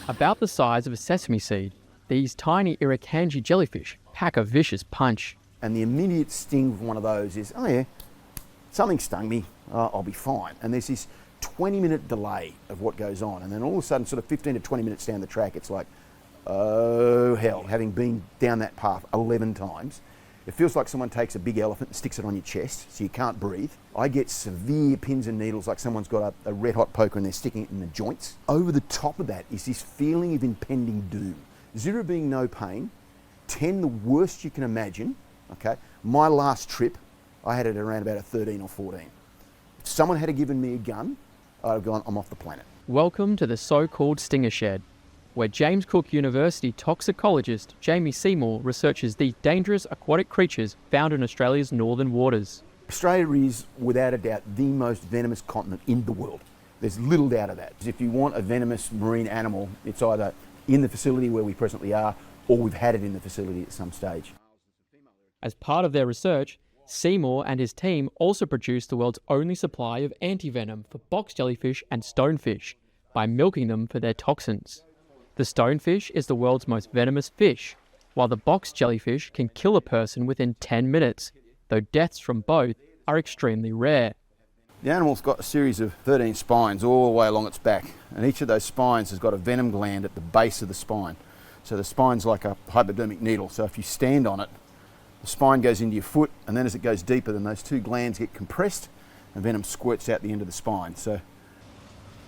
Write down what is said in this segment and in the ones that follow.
About the size of a sesame seed, these tiny irukandji jellyfish pack a vicious punch. And the immediate sting of one of those is, oh yeah, something stung me, I'll be fine. And there's this 20-minute delay of what goes on. And then all of a sudden, sort of 15 to 20 minutes down the track, it's like, oh hell, having been down that path 11 times, it feels like someone takes a big elephant and sticks it on your chest so you can't breathe. I get severe pins and needles, like someone's got a red hot poker and they're sticking it in the joints. Over the top of that is this feeling of impending doom. 0 being no pain, 10 the worst you can imagine. Okay, my last trip, I had it around about a 13 or 14. If someone had given me a gun, I'd have gone, I'm off the planet. Welcome to the so-called Stinger Shed, where James Cook University toxicologist Jamie Seymour researches these dangerous aquatic creatures found in Australia's northern waters. Australia is, without a doubt, the most venomous continent in the world. There's little doubt of that. If you want a venomous marine animal, it's either in the facility where we presently are, or we've had it in the facility at some stage. As part of their research, Seymour and his team also produced the world's only supply of antivenom for box jellyfish and stonefish by milking them for their toxins. The stonefish is the world's most venomous fish, while the box jellyfish can kill a person within 10 minutes, though deaths from both are extremely rare. The animal's got a series of 13 spines all the way along its back, and each of those spines has got a venom gland at the base of the spine. So the spine's like a hypodermic needle, so if you stand on it, the spine goes into your foot, and then as it goes deeper, then those two glands get compressed and venom squirts out the end of the spine. So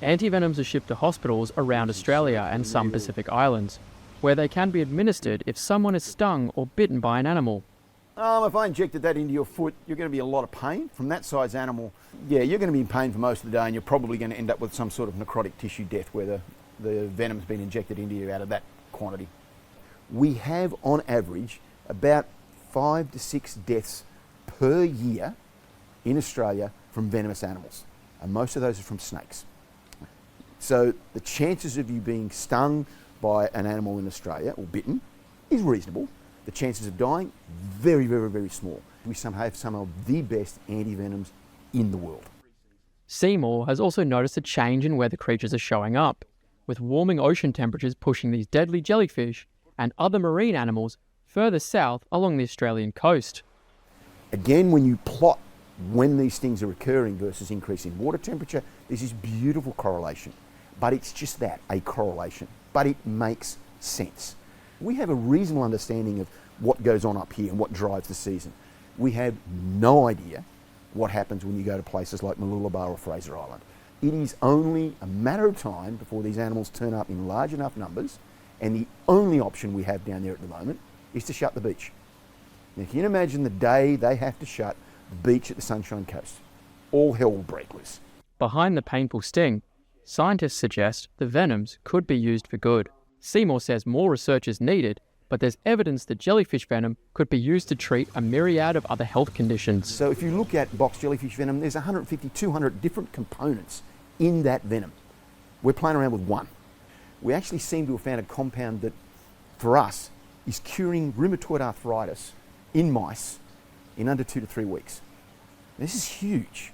antivenoms are shipped to hospitals around Australia and some Pacific islands, where they can be administered if someone is stung or bitten by an animal. If I injected that into your foot, you're going to be in a lot of pain. From that size animal, yeah, you're going to be in pain for most of the day, and you're probably going to end up with some sort of necrotic tissue death where the venom's been injected into you out of that quantity. We have, on average, about 5 to 6 deaths per year in Australia from venomous animals, and most of those are from snakes. So the chances of you being stung by an animal in Australia or bitten is reasonable. The chances of dying, very, very, very small. We have some of the best antivenoms in the world. Seymour has also noticed a change in where the creatures are showing up, with warming ocean temperatures pushing these deadly jellyfish and other marine animals further south along the Australian coast. Again, when you plot when these things are occurring versus increase in water temperature, there's this beautiful correlation. But it's just that, a correlation. But it makes sense. We have a reasonable understanding of what goes on up here and what drives the season. We have no idea what happens when you go to places like Mooloolaba or Fraser Island. It is only a matter of time before these animals turn up in large enough numbers, and the only option we have down there at the moment is to shut the beach. Now, can you imagine the day they have to shut the beach at the Sunshine Coast? All hell will break loose. Behind the painful sting, scientists suggest the venoms could be used for good. Seymour says more research is needed, but there's evidence that jellyfish venom could be used to treat a myriad of other health conditions. So if you look at box jellyfish venom, there's 150, 200 different components in that venom. We're playing around with one. We actually seem to have found a compound that, for us, is curing rheumatoid arthritis in mice in under 2 to 3 weeks. This is huge.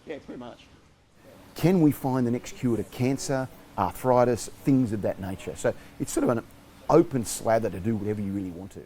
Yeah, pretty much. Can we find the next cure to cancer, arthritis, things of that nature? So it's sort of an open slather to do whatever you really want to.